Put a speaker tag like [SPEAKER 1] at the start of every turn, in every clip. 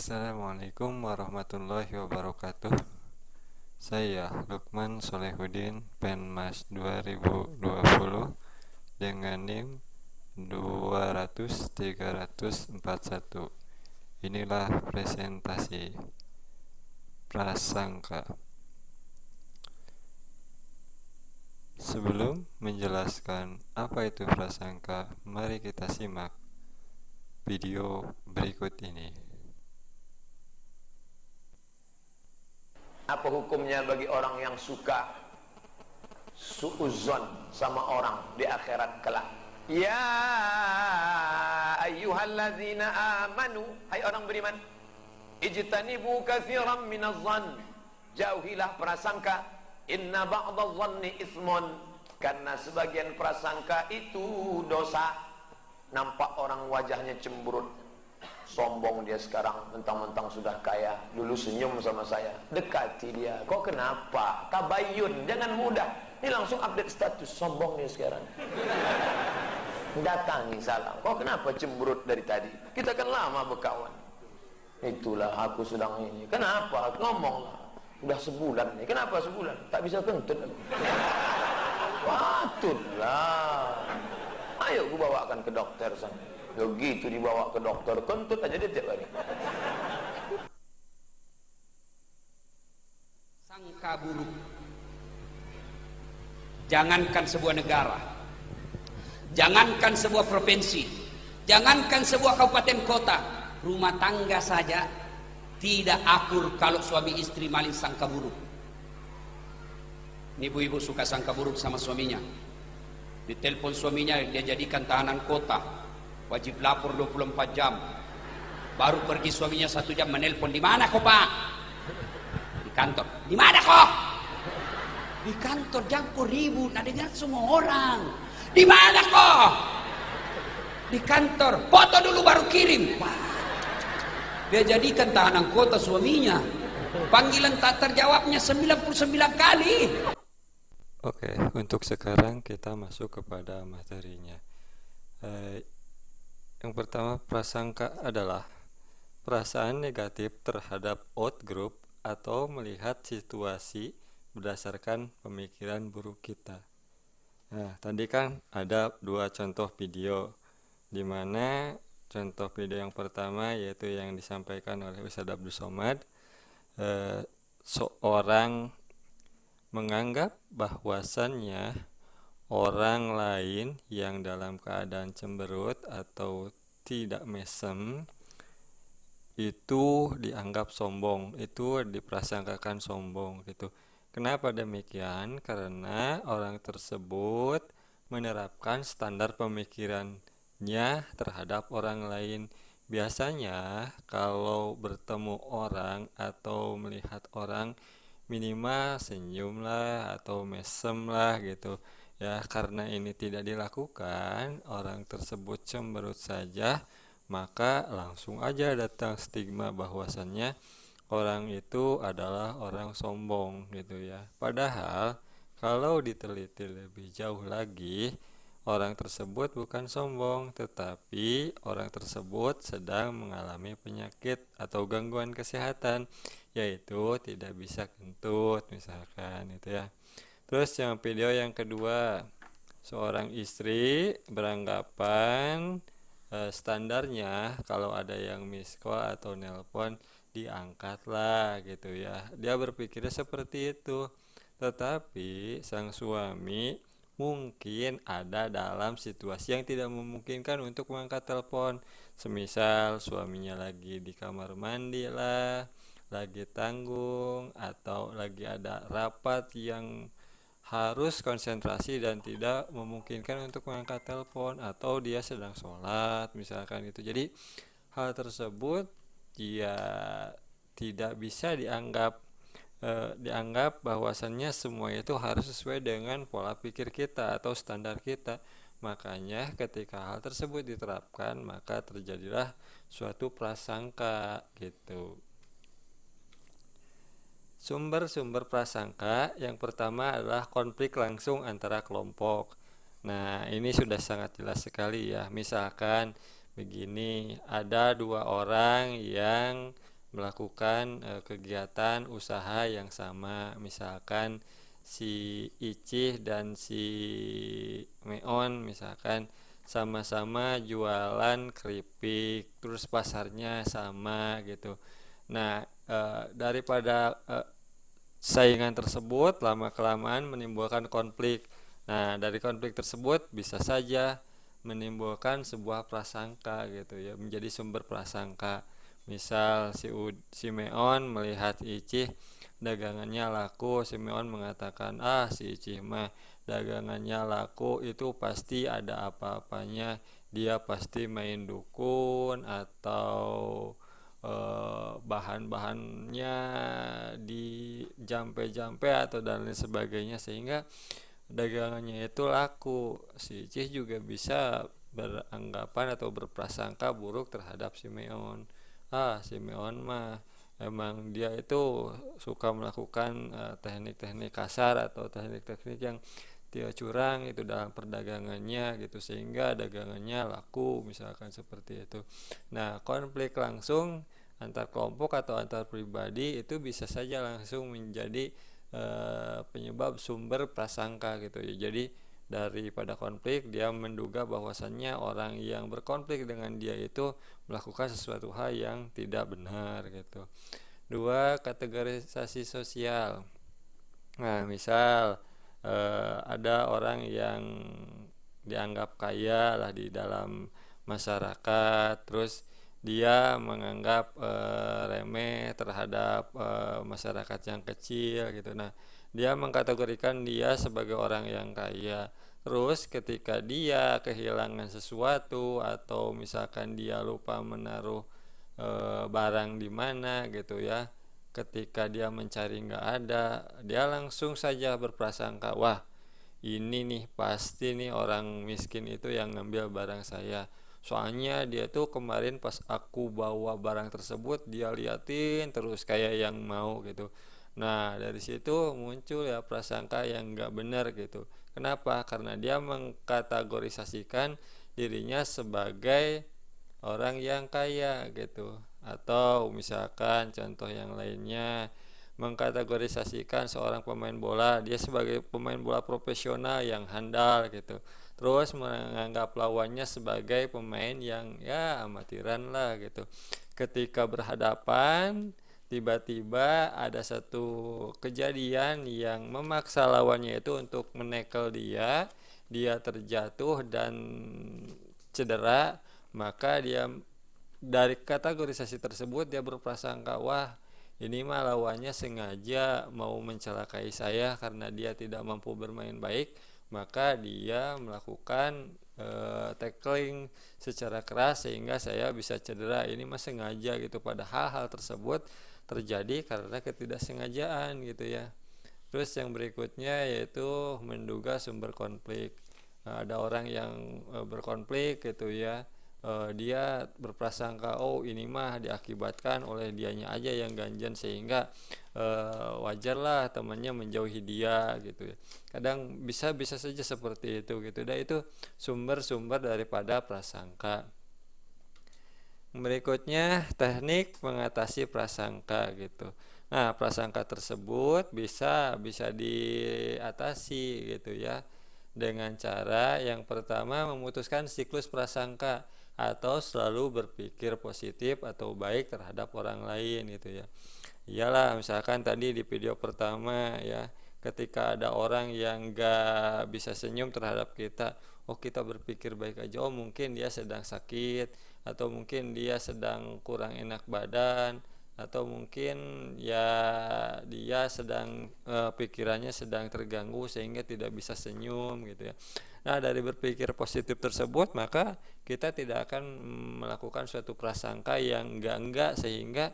[SPEAKER 1] Assalamualaikum warahmatullahi wabarakatuh. Saya Lukman Solehudin, Penmas 2020 dengan NIM 200-341. Inilah presentasi prasangka. Sebelum menjelaskan apa itu prasangka, mari kita simak video berikut ini.
[SPEAKER 2] Apa hukumnya bagi orang yang suka suuzon sama orang di akhirat kelak? Ya ayyuhalladzina amanu, hai orang beriman, ijtanibu katsiran minadh-dhann, jauhilah prasangka, inna ba'dadh-dhanni itsmun, karena sebagian prasangka itu dosa. Nampak orang wajahnya cemberut, sombong dia sekarang, mentang-mentang sudah kaya, dulu senyum sama saya, dekati dia, kok kenapa? Tabayun, jangan mudah. Ini langsung update status, sombong dia sekarang. Datangi salam, kok kenapa cemberut dari tadi? Kita kan lama berkawan. Itulah aku sedang ini. Kenapa? Ngomonglah. Udah sebulan nih. Kenapa sebulan? Tak bisa kentut. Patutlah. Ayo aku bawakan ke dokter sana. Begitu dibawa ke dokter, kentut aja dia tiap hari.
[SPEAKER 3] Sangka buruk. Jangankan sebuah negara, jangankan sebuah provinsi, jangankan sebuah kabupaten kota, rumah tangga saja tidak akur kalau suami istri maling sangka buruk. Ini ibu-ibu suka sangka buruk sama suaminya. Ditelepon suaminya, dia jadikan tahanan kota, wajib lapor 24 jam. Baru pergi suaminya 1 jam menelpon, di mana kau pak? Di kantor. Di mana kau? Di kantor, jangan kau ribut, nah dengar semua orang. Di mana kau? Di kantor. Foto dulu baru kirim. Wah. Dia jadikan tahanan kota suaminya. Panggilan tak terjawabnya 99 kali.
[SPEAKER 1] Oke, untuk sekarang kita masuk kepada materinya. Yang pertama, prasangka adalah perasaan negatif terhadap outgroup atau melihat situasi berdasarkan pemikiran buruk kita. Nah, tadi kan ada 2 contoh video, di mana contoh video yang pertama yaitu yang disampaikan oleh Ustadz Abdul Somad, seorang menganggap bahwasannya orang lain yang dalam keadaan cemberut atau tidak mesem itu dianggap sombong, itu diprasangkakan sombong gitu. Kenapa demikian? Karena orang tersebut menerapkan standar pemikirannya terhadap orang lain. Biasanya kalau bertemu orang atau melihat orang, minimal senyum lah atau mesem lah gitu ya. Karena ini tidak dilakukan, orang tersebut cemberut saja, maka langsung aja datang stigma bahwasannya orang itu adalah orang sombong gitu ya. Padahal kalau diteliti lebih jauh lagi, orang tersebut bukan sombong, tetapi orang tersebut sedang mengalami penyakit atau gangguan kesehatan, yaitu tidak bisa kentut misalkan itu ya. Terus yang video yang kedua, seorang istri beranggapan standarnya kalau ada yang miss call atau nelpon diangkatlah gitu ya. Dia berpikirnya seperti itu. Tetapi sang suami mungkin ada dalam situasi yang tidak memungkinkan untuk mengangkat telepon. Semisal suaminya lagi di kamar mandi lah, lagi tanggung, atau lagi ada rapat yang harus konsentrasi dan tidak memungkinkan untuk mengangkat telepon, atau dia sedang sholat misalkan itu. Jadi hal tersebut dia tidak bisa dianggap bahwasannya semua itu harus sesuai dengan pola pikir kita atau standar kita. Makanya ketika hal tersebut diterapkan, maka terjadilah suatu prasangka gitu. Sumber-sumber prasangka yang pertama adalah konflik langsung antara kelompok. Nah, ini sudah sangat jelas sekali ya. Misalkan begini, ada 2 orang yang melakukan kegiatan usaha yang sama. Misalkan si Icih dan si Meon misalkan sama-sama jualan keripik, terus pasarnya sama gitu. Nah, daripada saingan tersebut lama-kelamaan menimbulkan konflik. Nah, dari konflik tersebut bisa saja menimbulkan sebuah prasangka gitu ya, menjadi sumber prasangka. Misal si Meon melihat Icih dagangannya laku, si Meon mengatakan, si Icih mah dagangannya laku itu pasti ada apa-apanya, dia pasti main dukun atau bahan-bahannya di jampe-jampe atau dan lain sebagainya, sehingga dagangannya itu laku. Si Icih juga bisa beranggapan atau berprasangka buruk terhadap si Meon. Si Meon mah emang dia itu suka melakukan teknik-teknik kasar atau teknik-teknik yang dia curang itu dalam perdagangannya gitu, sehingga dagangannya laku misalkan seperti itu. Nah, konflik langsung antar kelompok atau antar pribadi itu bisa saja langsung menjadi penyebab sumber prasangka gitu ya. Jadi daripada konflik, dia menduga bahwasannya orang yang berkonflik dengan dia itu melakukan sesuatu hal yang tidak benar gitu. 2. Kategorisasi sosial. Nah, misal ada orang yang dianggap kaya lah di dalam masyarakat, terus dia menganggap remeh terhadap masyarakat yang kecil gitu. Nah, dia mengkategorikan dia sebagai orang yang kaya. Terus ketika dia kehilangan sesuatu atau misalkan dia lupa menaruh barang di mana gitu ya, ketika dia mencari nggak ada, dia langsung saja berprasangka, wah ini nih pasti nih orang miskin itu yang ngambil barang saya. Soalnya dia tuh kemarin pas aku bawa barang tersebut dia liatin terus kayak yang mau gitu. Nah, dari situ muncul ya prasangka yang nggak benar gitu. Kenapa? Karena dia mengkategorisasikan dirinya sebagai orang yang kaya gitu. Atau misalkan contoh yang lainnya, mengkategorisasikan seorang pemain bola dia sebagai pemain bola profesional yang handal gitu, terus menganggap lawannya sebagai pemain yang ya amatiran lah gitu. Ketika berhadapan, tiba-tiba ada satu kejadian yang memaksa lawannya itu untuk menekel dia terjatuh dan cedera, maka dia dari kategorisasi tersebut dia berprasangka, wah ini mah lawannya sengaja mau mencelakai saya karena dia tidak mampu bermain baik, maka dia melakukan tackling secara keras sehingga saya bisa cedera. Ini mah sengaja gitu, padahal hal tersebut terjadi karena ketidaksengajaan gitu ya. Terus yang berikutnya yaitu menduga sumber konflik. Ada orang yang berkonflik gitu ya, dia berprasangka, oh ini mah diakibatkan oleh dianya aja yang ganjen sehingga wajarlah temannya menjauhi dia gitu ya. Kadang bisa saja seperti itu gitu. Dan itu sumber-sumber daripada prasangka. Berikutnya teknik mengatasi prasangka gitu. Nah, prasangka tersebut bisa diatasi gitu ya, dengan cara yang pertama memutuskan siklus prasangka atau selalu berpikir positif atau baik terhadap orang lain gitu ya. Iyalah, misalkan tadi di video pertama ya, ketika ada orang yang gak bisa senyum terhadap kita, oh kita berpikir baik aja, oh mungkin dia sedang sakit, atau mungkin dia sedang kurang enak badan, atau mungkin ya dia sedang pikirannya sedang terganggu sehingga tidak bisa senyum gitu ya. Nah, dari berpikir positif tersebut maka kita tidak akan melakukan suatu prasangka yang enggak sehingga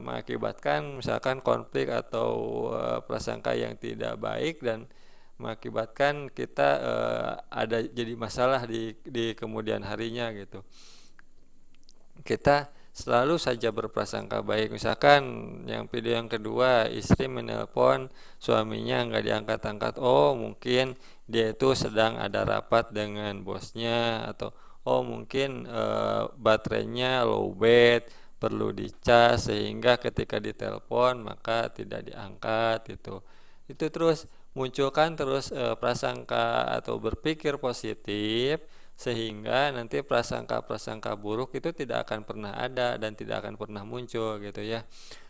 [SPEAKER 1] mengakibatkan misalkan konflik atau prasangka yang tidak baik dan mengakibatkan kita ada jadi masalah di kemudian harinya gitu. Kita selalu saja berprasangka baik. Misalkan yang video yang kedua, istri menelpon suaminya nggak diangkat-angkat, oh mungkin dia itu sedang ada rapat dengan bosnya, atau oh mungkin baterainya low bat, perlu dicas sehingga ketika ditelepon maka tidak diangkat gitu. Itu terus munculkan terus prasangka atau berpikir positif sehingga nanti prasangka-prasangka buruk itu tidak akan pernah ada dan tidak akan pernah muncul gitu ya.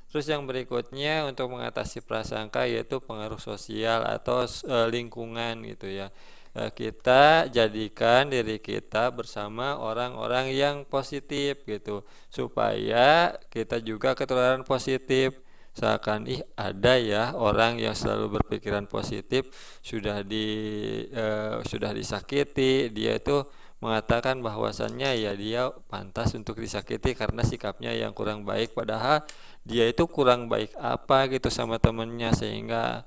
[SPEAKER 1] Terus yang berikutnya untuk mengatasi prasangka yaitu pengaruh sosial atau lingkungan gitu ya. Kita jadikan diri kita bersama orang-orang yang positif gitu supaya kita juga ketularan positif. Seakan ada ya orang yang selalu berpikiran positif sudah disakiti, dia itu mengatakan bahwasannya ya dia pantas untuk disakiti karena sikapnya yang kurang baik, padahal dia itu kurang baik apa gitu sama temennya sehingga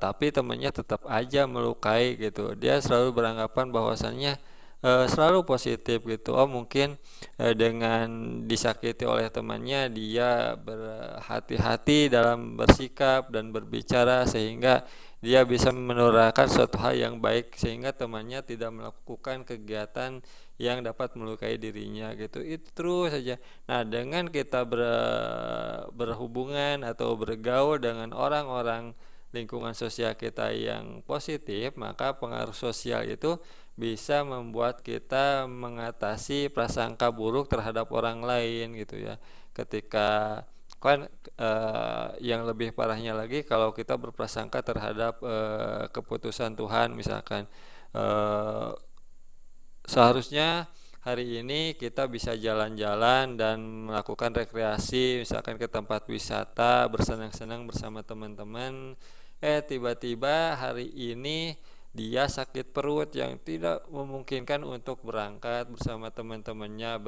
[SPEAKER 1] tapi temennya tetap aja melukai gitu. Dia selalu beranggapan bahwasannya selalu positif gitu. Oh mungkin dengan disakiti oleh temannya dia berhati-hati dalam bersikap dan berbicara sehingga dia bisa menularkan suatu hal yang baik sehingga temannya tidak melakukan kegiatan yang dapat melukai dirinya gitu. Itu terus saja. Nah, dengan kita berhubungan atau bergaul dengan orang-orang lingkungan sosial kita yang positif, maka pengaruh sosial itu bisa membuat kita mengatasi prasangka buruk terhadap orang lain gitu ya. Ketika kan yang lebih parahnya lagi kalau kita berprasangka terhadap keputusan Tuhan, misalkan seharusnya hari ini kita bisa jalan-jalan dan melakukan rekreasi misalkan ke tempat wisata bersenang-senang bersama teman-teman, tiba-tiba hari ini dia sakit perut yang tidak memungkinkan untuk berangkat bersama teman-temannya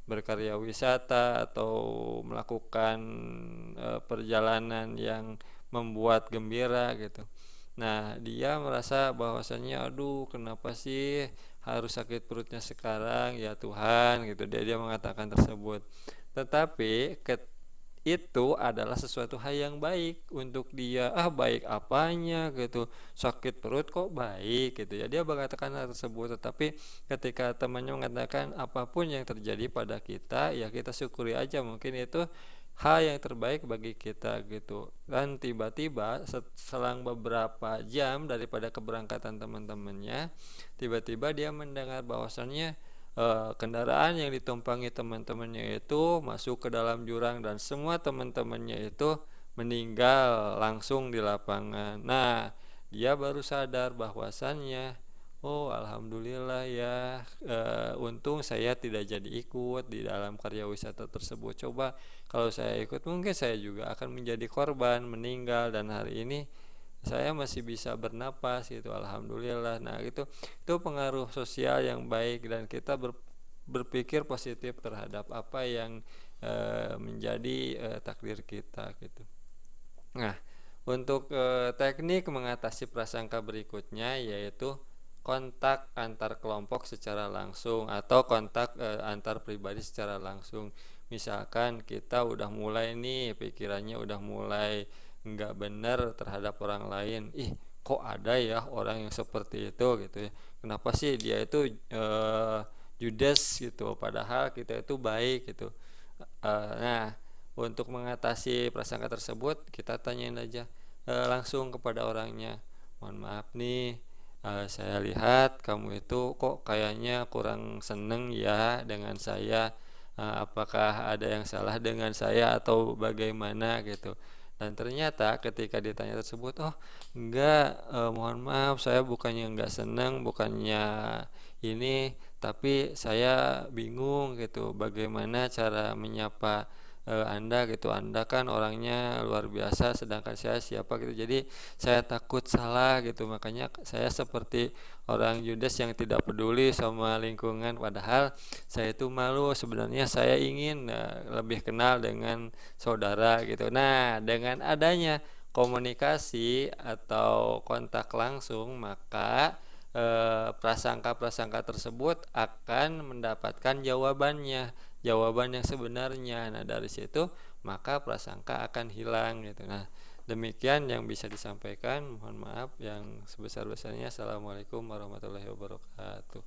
[SPEAKER 1] berkarya wisata atau melakukan perjalanan yang membuat gembira gitu. Nah, dia merasa bahwasannya aduh kenapa sih harus sakit perutnya sekarang ya Tuhan gitu. Dia mengatakan tersebut. Tetapi itu adalah sesuatu hal yang baik untuk dia. Baik apanya gitu, sakit perut kok baik gitu ya, dia mengatakan hal tersebut. Tetapi ketika temannya mengatakan apapun yang terjadi pada kita ya kita syukuri aja, mungkin itu hal yang terbaik bagi kita gitu. Dan tiba-tiba selang beberapa jam daripada keberangkatan teman-temannya, tiba-tiba dia mendengar bahwasannya kendaraan yang ditumpangi teman-temannya itu masuk ke dalam jurang dan semua teman-temannya itu meninggal langsung di lapangan. Nah, dia baru sadar bahwasannya oh alhamdulillah ya, untung saya tidak jadi ikut di dalam karya wisata tersebut. Coba kalau saya ikut mungkin saya juga akan menjadi korban meninggal dan hari ini saya masih bisa bernapas gitu, alhamdulillah. Nah itu pengaruh sosial yang baik dan kita berpikir positif terhadap apa yang menjadi takdir kita gitu. Nah, untuk teknik mengatasi prasangka berikutnya yaitu kontak antar kelompok secara langsung atau kontak antar pribadi secara langsung. Misalkan kita udah mulai nih pikirannya udah mulai nggak benar terhadap orang lain, kok ada ya orang yang seperti itu gitu ya, kenapa sih dia itu judes gitu padahal kita itu baik gitu. Nah, untuk mengatasi prasangka tersebut kita tanyain aja langsung kepada orangnya, mohon maaf nih, saya lihat kamu itu kok kayaknya kurang seneng ya dengan saya, apakah ada yang salah dengan saya atau bagaimana gitu. Dan ternyata ketika ditanya tersebut, oh enggak, mohon maaf saya bukannya enggak senang, bukannya ini, tapi saya bingung gitu bagaimana cara menyapa Anda gitu. Anda kan orangnya luar biasa sedangkan saya siapa gitu, jadi saya takut salah gitu, makanya saya seperti orang judes yang tidak peduli sama lingkungan, padahal saya itu malu, sebenarnya saya ingin lebih kenal dengan saudara gitu. Nah, dengan adanya komunikasi atau kontak langsung, maka prasangka-prasangka tersebut akan mendapatkan jawaban yang sebenarnya. Nah, dari situ maka prasangka akan hilang gitu. Nah, demikian yang bisa disampaikan. Mohon maaf yang sebesar-besarnya. Assalamualaikum warahmatullahi wabarakatuh.